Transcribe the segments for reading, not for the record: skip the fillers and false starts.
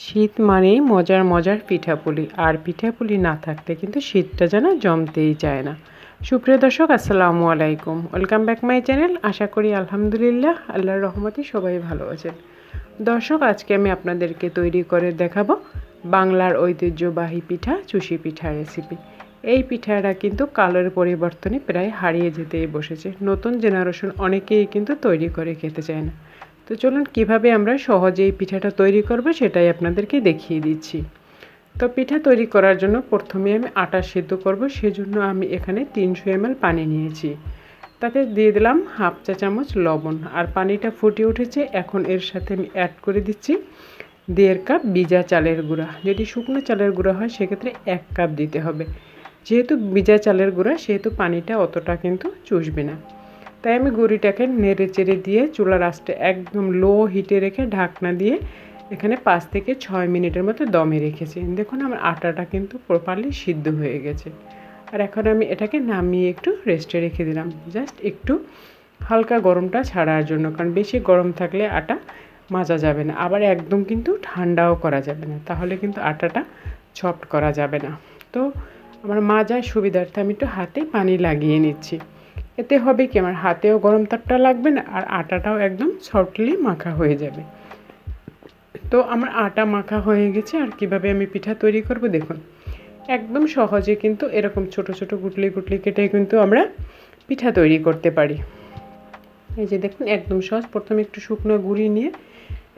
শীত মানেই মজার মজার পিঠাপুলি, আর পিঠাপুলি না থাকলে কিন্তু শীতটা যেন জমতেই চায় না। সুপ্রিয় দর্শক, আসসালামু আলাইকুম, ওয়েলকাম ব্যাক মাই চ্যানেল। আশা করি আলহামদুলিল্লাহ আল্লাহর রহমতে সবাই ভালো আছেন। দর্শক, আজকে আমি আপনাদেরকে তৈরি করে দেখাবো বাংলার ঐতিহ্যবাহী পিঠা চুষি পিঠা রেসিপি। এই পিঠাটা কিন্তু কালের পরিবর্তনে প্রায় হারিয়ে যেতেই বসেছে। নতুন জেনারেশন অনেকেই কিন্তু তৈরি করে খেতে চায় না। তো চলুন কিভাবে আমরা সহজেই পিঠাটা তৈরি করব সেটাই আপনাদেরকে দেখিয়ে দিচ্ছি। তো পিঠা তৈরি করার জন্য প্রথমে আমি আটা সিদ্ধ করব। সেজন্য আমি এখানে 300 ml পানি নিয়েছি। তাতে দিয়ে দিলাম হাফ চা চামচ লবণ, আর পানিটা ফুটে উঠেছে। এখন এর সাথে আমি অ্যাড করে দিচ্ছি 1.5 কাপ ভিজা চালের গুঁড়া। যদি শুকনো চালের গুঁড়া হয় সেক্ষেত্রে 1 কাপ দিতে হবে। যেহেতু ভিজা চালের গুঁড়া সেহেতু পানিটা অতটা কিন্তু চুষবে না। তাই আমি গুঁড়িটাকে নেড়ে চেড়ে দিয়ে চুলার আঁচটা একদম লো হিটে রেখে ঢাকনা দিয়ে এখানে 5 থেকে 6 মিনিটের মতো দমে রেখেছি। দেখুন আমার আটাটা কিন্তু প্রপারলি সিদ্ধ হয়ে গেছে। আর এখন আমি এটাকে নামিয়ে একটু রেস্টে রেখে দিলাম, জাস্ট একটু হালকা গরমটা ছাড়ার জন্য, কারণ বেশি গরম থাকলে আটা মাজা যাবে না, আবার একদম কিন্তু ঠান্ডাও করা যাবে না, তাহলে কিন্তু আটাটা সফট করা যাবে না। তো আমার মাজার সুবিধার্থে আমি একটু হাতে পানি লাগিয়ে নিচ্ছি। এতে হবে কি, আমার হাতেও গরম তাপটা লাগবে না, আর আটাটাও একদম সফটলি মাখা হয়ে যাবে। তো আমার আটা মাখা হয়ে গেছে। আর কিভাবে আমি পিঠা তৈরি করব দেখুন, একদম সহজে কিন্তু এরকম ছোট ছোট গুটলি গুটলি কেটে কিন্তু আমরা পিঠা তৈরি করতে পারি। এই যে দেখুন, একদম সহজ। প্রথমে একটু শুকনো গুঁড়ি নিয়ে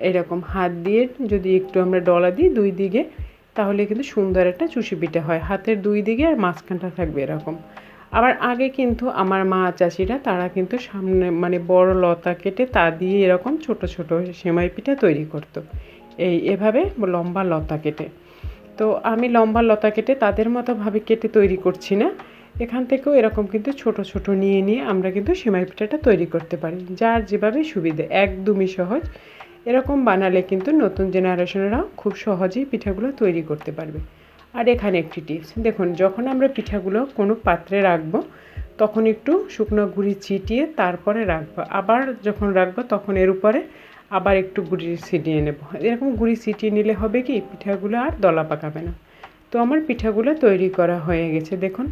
এরকম হাত দিয়ে যদি একটু আমরা ডলা দিই দুই দিকে, তাহলে কিন্তু সুন্দর একটা চুষি পিঠা হয়। হাতের দুই দিকে আর মাঝখানটা থাকবে এরকম। আবার আগে কিন্তু আমার মা চাচিরা তারা কিন্তু সামনে মানে বড় লতা কেটে তা দিয়ে এরকম ছোট ছোট সেমাই পিঠা তৈরি করতো, এভাবে লম্বা লতা কেটে। তো আমি লম্বা লতা কেটে তাদের মতোভাবে কেটে তৈরি করছি না। এখান থেকেও এরকম কিন্তু ছোট ছোট নিয়ে নিয়ে আমরা কিন্তু সেমাই পিঠাটা তৈরি করতে পারি, যার যেভাবে সুবিধে, একদমই সহজ। এরকম বানালে কিন্তু নতুন জেনারেশনেরাও খুব সহজেই পিঠাগুলো তৈরি করতে পারবে। আর এখানে একটি টিপস দেখুন, যখন আমরা পিঠাগুলো কোনো পাত্রে রাখবো তখন একটু শুকনো গুঁড়ি ছিটিয়ে তারপরে রাখবো। আবার যখন রাখবো তখন এর উপরে আবার একটু গুঁড়ি ছিটিয়ে নেব। এরকম গুঁড়ি ছিটিয়ে নিলে হবে কি, পিঠাগুলো আর দলা পাকাবে না। তো আমার পিঠাগুলো তৈরি করা হয়ে গেছে। দেখুন,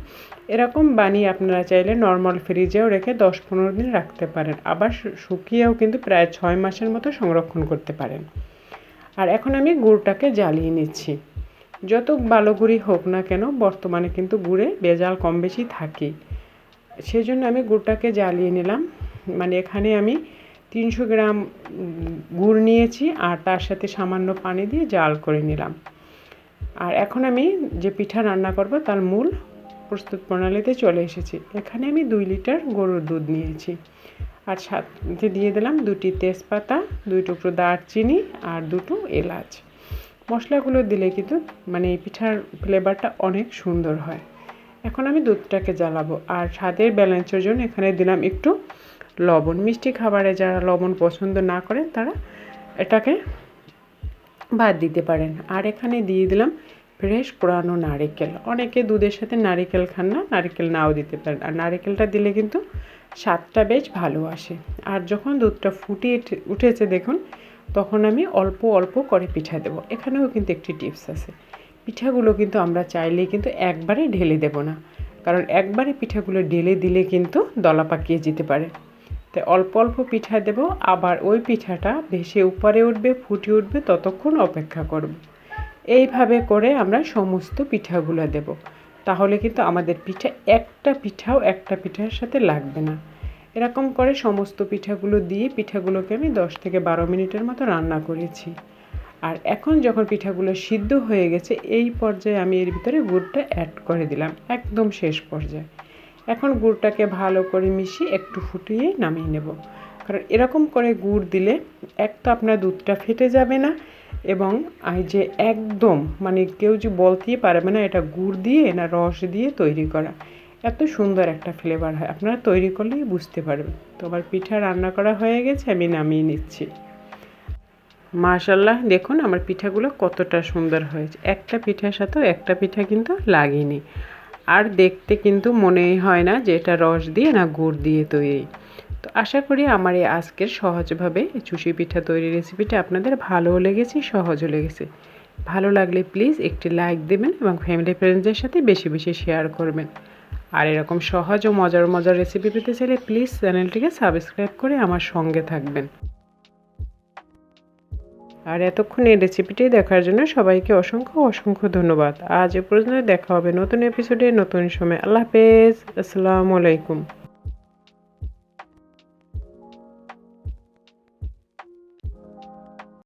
এরকম বানিয়ে আপনারা চাইলে নর্মাল ফ্রিজেও রেখে 10-15 দিন রাখতে পারেন, আবার শুকিয়েও কিন্তু প্রায় 6 মাসের মতো সংরক্ষণ করতে পারেন। আর এখন আমি গুড়টাকে জ্বালিয়ে নিচ্ছি। যত ভালো গুড়ি হোক না কেন, বর্তমানে কিন্তু গুড়ে ভেজাল কম বেশি থাকেই। সেজন্য আমি গুড়টাকে জ্বালিয়ে নিলাম। মানে এখানে আমি 300 গ্রাম গুড় নিয়েছি, আর তার সাথে সামান্য পানি দিয়ে জাল করে নিলাম। আর এখন আমি যে পিঠা রান্না করব তার মূল প্রস্তুত প্রণালীতে চলে এসেছি। এখানে আমি 2 লিটার গরুর দুধ নিয়েছি, আর সাথে দিয়ে দিলাম 2টি তেজপাতা, 2 টুকরো দারচিনি আর 2টো এলাচ। মশলাগুলো দিলে কিন্তু মানে এই পিঠার ফ্লেভারটা অনেক সুন্দর হয়। এখন আমি দুধটাকে জ্বালাবো, আর স্বাদের ব্যালেন্সের জন্য এখানে দিলাম একটু লবণ। মিষ্টি খাবারে যারা লবণ পছন্দ না করেন তারা এটাকে বাদ দিতে পারেন। আর এখানে দিয়ে দিলাম ফ্রেশ কোরানো নারকেল। অনেকে দুধের সাথে নারকেল খান না, নারকেল নাও দিতে পারেন, আর নারকেলটা দিলে কিন্তু স্বাদটা বেশ ভালো আসে। আর যখন দুধটা ফুটিয়ে উঠেছে দেখুন, তখন আমি অল্প অল্প করে পিঠা দেব। এখানেও কিন্তু একটি টিপস আছে, পিঠাগুলো কিন্তু আমরা চাইলেই কিন্তু একবারে ঢেলে দেব না, কারণ একবারে পিঠাগুলো ঢেলে দিলে কিন্তু দলা পাকিয়ে যেতে পারে। তাই অল্প অল্প পিঠা দেব, আবার ওই পিঠাটা ভেসে উপরে উঠবে, ফুটে উঠবে, ততক্ষণ অপেক্ষা করব। এইভাবে করে আমরা সমস্ত পিঠাগুলো দেব, তাহলে কিন্তু আমাদের পিঠা একটা পিঠার সাথে লাগবে না। এরকম করে সমস্ত পিঠাগুলো দিয়ে পিঠাগুলোকে আমি 10 থেকে 12 মিনিটের মতো রান্না করেছি। আর এখন যখন পিঠাগুলো সিদ্ধ হয়ে গেছে, এই পর্যায়ে আমি এর ভিতরে গুড়টা অ্যাড করে দিলাম, একদম শেষ পর্যায়ে। এখন গুড়টাকে ভালো করে মিশিয়ে একটু ফুটিয়ে নামিয়ে নেব। কারণ এরকম করে গুড় দিলে এক তো আপনার দুধটা ফেটে যাবে না, এবং এই যে একদম মানে কেউ যে বলতেই পারবে না এটা গুড় দিয়ে না রস দিয়ে তৈরি করা, এত সুন্দর একটা ফ্লেভার হয়। আপনারা তৈরি করলেই বুঝতে পারবেন। তো আমার পিঠা রান্না করা হয়ে গেছে, আমি নামিয়ে নিচ্ছি। মাশাআল্লাহ, দেখুন আমার পিঠাগুলো কতটা সুন্দর হয়েছে। একটা পিঠার সাথেও একটা পিঠা কিন্তু লাগেনি, আর দেখতে কিন্তু মনেই হয় না যে এটা রস দিয়ে না গুড় দিয়ে তৈরি। তো তো আশা করি আমার এই আজকের সহজভাবে চুষি পিঠা তৈরির রেসিপিটা আপনাদের ভালোও লেগেছে, সহজও লেগেছে। ভালো লাগলে প্লিজ একটি লাইক দেবেন এবং ফ্যামিলি ফ্রেন্ডসদের সাথে বেশি বেশি শেয়ার করবেন। আর এরকম সহজ ও মজার মজার রেসিপি পেতে চাইলে প্লিজ চ্যানেলটিকে সাবস্ক্রাইব করে আমার সঙ্গে থাকবেন। আর এতক্ষণ এই রেসিপিটি দেখার জন্য সবাইকে অসংখ্য অসংখ্য ধন্যবাদ। আজ এ পর্যন্ত, দেখা হবে নতুন এপিসোডে নতুন সময়। আল্লাহ হাফেজ, আসসালামু আলাইকুম।